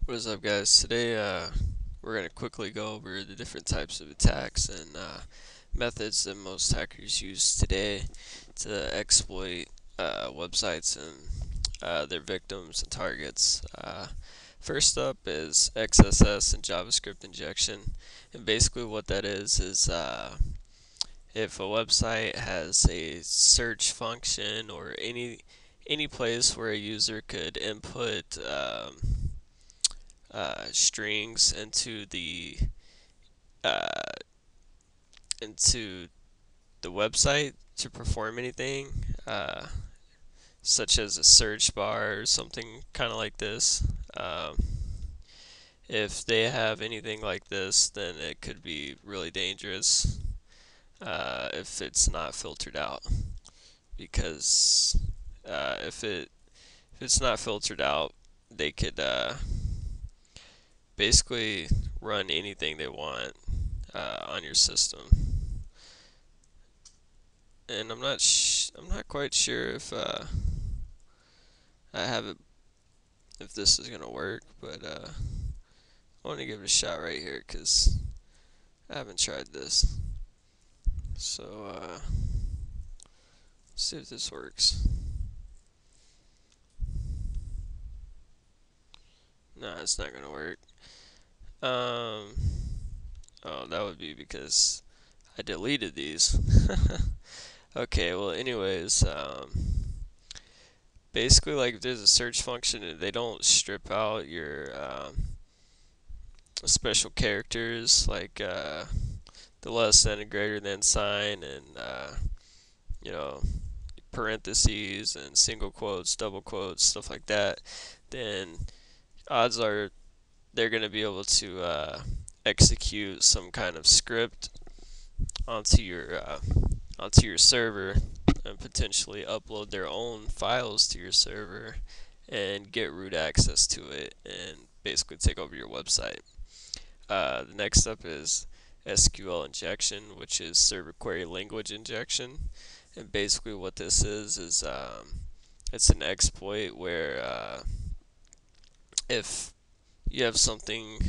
What is up, guys? Today, we're going to quickly go over the different types of attacks and methods that most hackers use today to exploit websites and their victims and targets. First up is XSS and JavaScript injection. And basically, what that is if a website has a search function or any place where a user could input strings uh, into the website to perform anything, such as a search bar or something kind of like this. Um, if they have anything like this, then it could be really dangerous if it's not filtered out. Because if it's not filtered out, they could basically run anything they want on your system. And I'm not quite sure if I have it if this is gonna work, but I want to give it a shot right here because I haven't tried this. So let's see if this works. No, it's not gonna work. Um, oh, that would be because I deleted these. Okay, well, anyways, basically, like if there's a search function and they don't strip out your special characters like the less than and greater than sign and you know parentheses and single quotes, double quotes, stuff like that, then odds are they're going to be able to execute some kind of script onto your server and potentially upload their own files to your server and get root access to it and basically take over your website. The next step is SQL injection, which is server query language injection. And basically, what this is it's an exploit where if you have something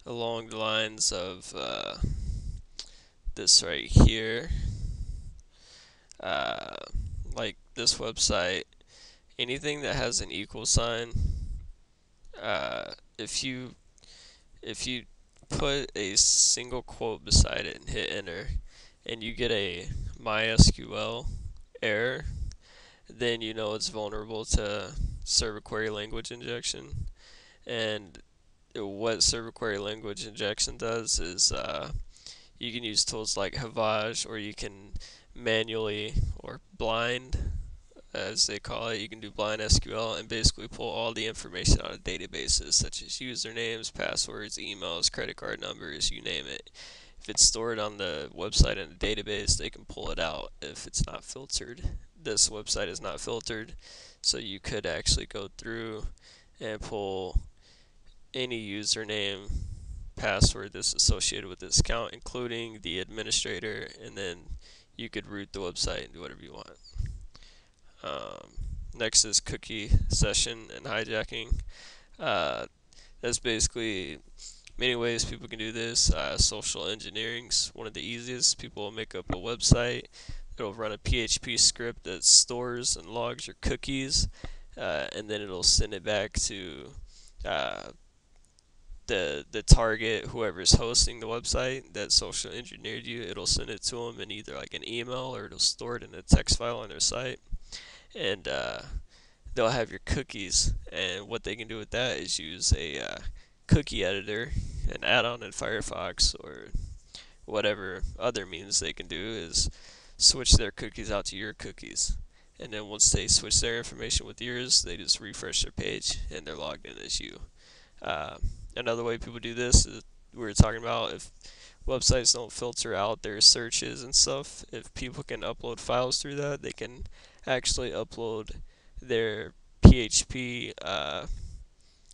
along the lines of this right here, uh, like this website, anything that has an equal sign, uh, if you if you put a single quote beside it and hit enter, and you get a MySQL error, then you know it's vulnerable to server query language injection. And what server query language injection does is you can use tools like Havage, or you can manually or blind, as they call it, you can do blind SQL and basically pull all the information out of databases such as usernames, passwords, emails, credit card numbers, you name it. If it's stored on the website in a database, they can pull it out if it's not filtered. This website is not filtered, so you could actually go through and pull any username, password that's associated with this account, including the administrator, and then you could root the website and do whatever you want. Next is cookie session and hijacking. Uh, that's basically many ways people can do this. Social engineering's one of the easiest. People will make up a website. It'll run a PHP script that stores and logs your cookies, and then it'll send it back to uh, the target, whoever's hosting the website that social engineered you. It'll send it to them in either like an email or it'll store it in a text file on their site, and they'll have your cookies. And what they can do with that is use a cookie editor, an add-on in Firefox, or whatever other means they can do is switch their cookies out to your cookies. And then once they switch their information with yours, they just refresh their page and they're logged in as you. Uh, Another way people do this is we were talking about if websites don't filter out their searches and stuff, if people can upload files through that, they can actually upload their PHP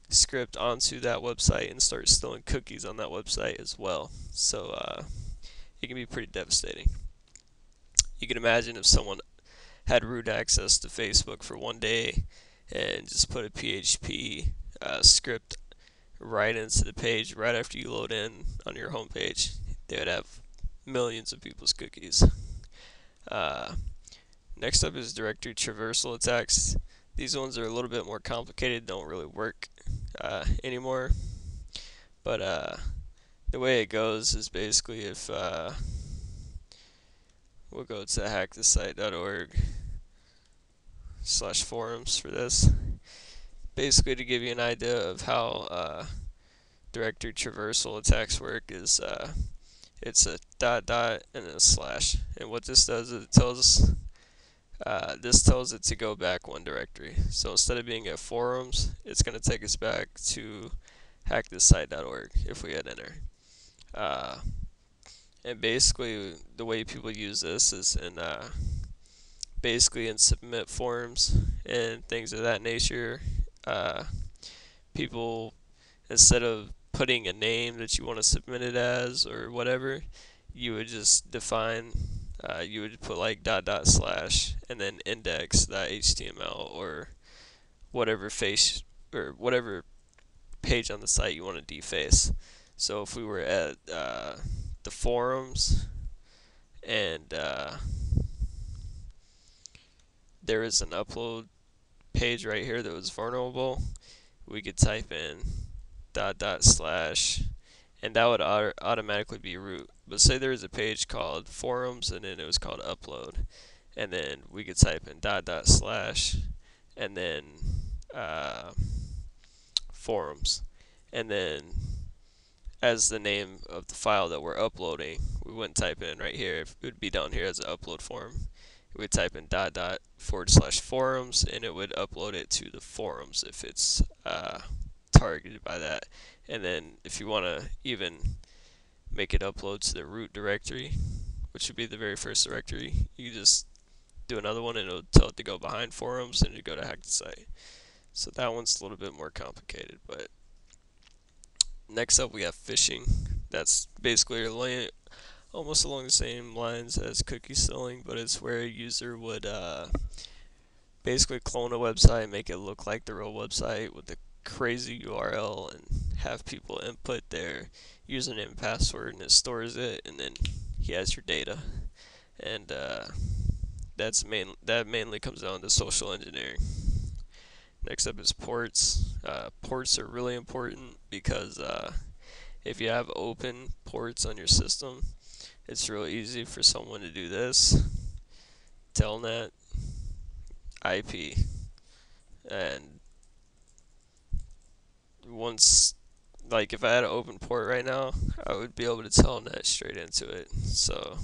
script onto that website and start stealing cookies on that website as well. So it can be pretty devastating. You can imagine if someone had root access to Facebook for one day and just put a PHP script right into the page right after you load in on your home page. They would have millions of people's cookies. Uh, Next up is directory traversal attacks. These ones are a little bit more complicated, don't really work anymore. But the way it goes is basically if we'll go to hackthesite.org/forums for this. Basically, to give you an idea of how directory traversal attacks work, is it's a dot dot and a slash. And what this does is this tells it to go back one directory. So instead of being at forums, it's going to take us back to hackthesite.org if we hit enter. And basically, the way people use this is in basically in submit forms and things of that nature. People, instead of putting a name that you want to submit it as or whatever, you would just define, you would put like dot dot slash and then index.html or whatever face or whatever page on the site you want to deface. So if we were at the forums and there is an upload page right here that was vulnerable, we could type in dot dot slash and that would automatically be root. But say there was a page called forums and then it was called upload, and then we could type in dot dot slash and then uh, forums, and then as the name of the file that we're uploading, we wouldn't type it in right here. It would be down here as an upload form. We would type in dot dot / forums, and it would upload it to the forums if it's targeted by that. And then if you want to even make it upload to the root directory, which would be the very first directory, you just do another one and it'll tell it to go behind forums and you go to hack the site. So that one's a little bit more complicated. But next up we have phishing. That's basically almost along the same lines as cookie stealing, but it's where a user would basically clone a website, make it look like the real website with a crazy URL, and have people input their username and password, and it stores it, and then he has your data. And that mainly comes down to social engineering. Next up is ports. Ports are really important because if you have open ports on your system, it's real easy for someone to do this: telnet, IP, and once, like if I had an open port right now, I would be able to telnet straight into it. So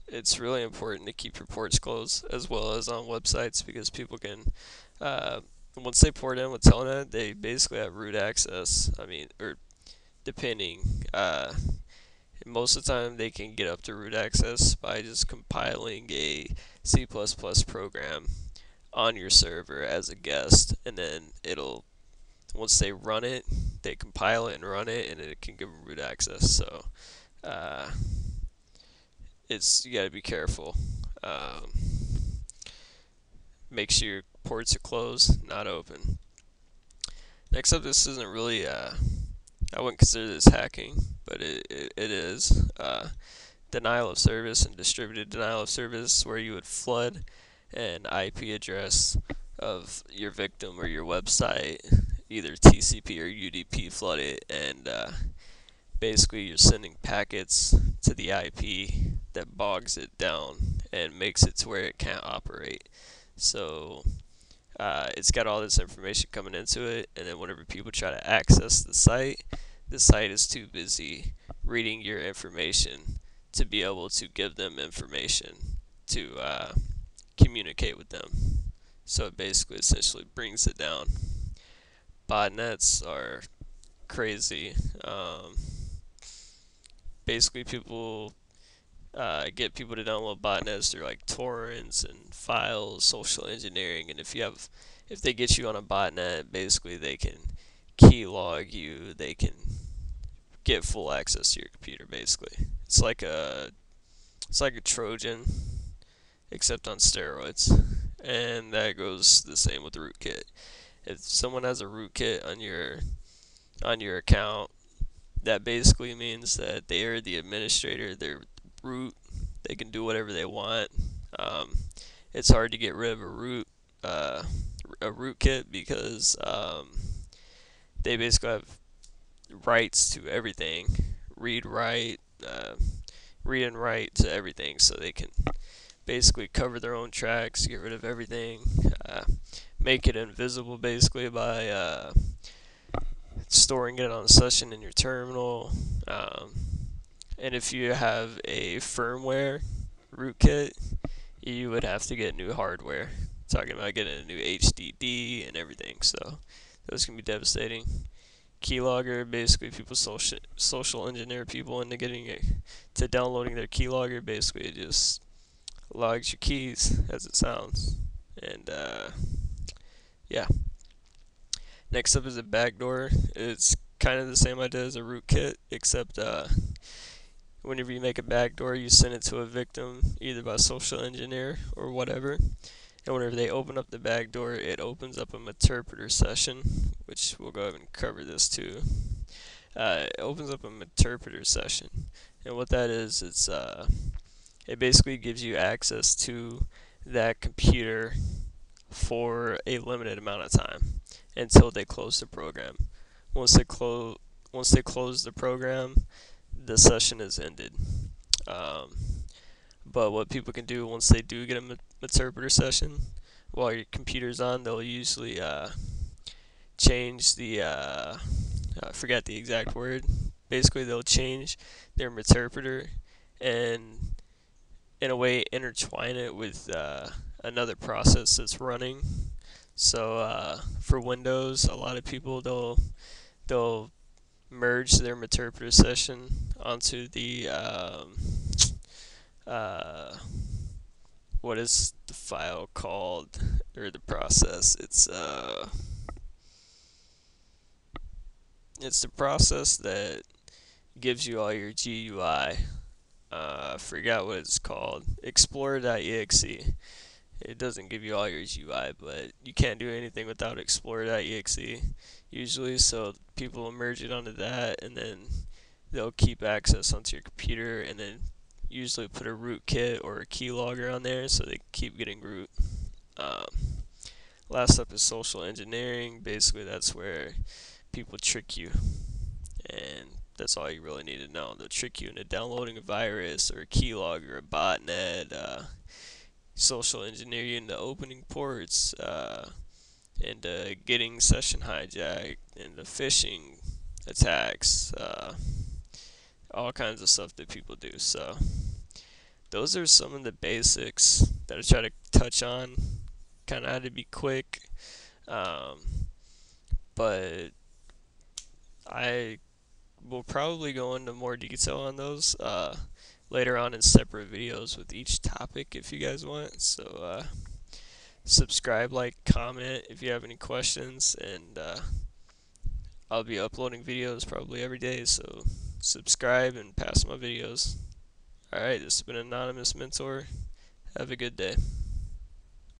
it's really important to keep your ports closed as well as on websites, because people can once they port in with telnet, they basically have root access. I mean, or depending, most of the time they can get up to root access by just compiling a C++ program on your server as a guest, and then it'll, once they run it, they compile it and run it, and it can give them root access. So you got to be careful. Make sure your ports are closed, not open. Next up, this isn't really I wouldn't consider this hacking, but it is denial of service and distributed denial of service, where you would flood an IP address of your victim or your website, either TCP or UDP flood it, and basically you're sending packets to the IP that bogs it down and makes it to where it can't operate. So it's got all this information coming into it, and then whenever people try to access the site is too busy reading your information to be able to give them information to communicate with them. So it basically essentially brings it down. Botnets are crazy. Basically, people get people to download botnets through like torrents and files, social engineering, and if they get you on a botnet, basically they can keylog you, they can get full access to your computer. Basically, it's like a Trojan, except on steroids. and that goes the same with the rootkit. If someone has a rootkit on your account, that basically means that they are the administrator. They're root. They can do whatever they want. Um, it's hard to get rid of uh, a rootkit because they basically have rights to everything. Read, write, uh, read and write to everything, so they can basically cover their own tracks, get rid of everything, uh, make it invisible basically by storing it on a session in your terminal. Um, and if you have a firmware rootkit, you would have to get new hardware. Talking about getting a new HDD and everything, so those can be devastating. Keylogger, basically people social engineer people into getting it to downloading their keylogger. Basically, it just logs your keys as it sounds. And yeah. Next up is a backdoor. It's kind of the same idea as a rootkit, except whenever you make a backdoor, you send it to a victim either by social engineer or whatever. And whenever they open up the backdoor, it opens up a interpreter session, which we'll go ahead and cover this too. It opens up an interpreter session, and what that is, it basically gives you access to that computer for a limited amount of time until they close the program. Once they close the program, the session is ended. Um, but what people can do once they do get a interpreter session, while your computer's on, they'll usually change the I forgot the exact word. Basically, they'll change their interpreter and in a way intertwine it with another process that's running. So for Windows, a lot of people they'll merge their interpreter session onto the uh, what is the file called, or the process? It's the process that gives you all your GUI. I forgot what it's called. Explorer.exe. It doesn't give you all your GUI, but you can't do anything without Explorer.exe usually, so people will merge it onto that, and then they'll keep access onto your computer, and then usually put a rootkit or a keylogger on there so they keep getting root. Um, Last up is social engineering. Basically, that's where people trick you, and that's all you really need to know. They'll trick you into downloading a virus or a keylogger, a botnet, social engineer you into opening ports, and getting session hijacked, and the phishing attacks, all kinds of stuff that people do. So those are some of the basics that I try to touch on. Kind of had to be quick, um, but I will probably go into more detail on those later on in separate videos with each topic if you guys want. So subscribe, like, comment if you have any questions, and I'll be uploading videos probably every day. So subscribe and pass my videos. Alright, this has been Anonymous Mentor. Have a good day.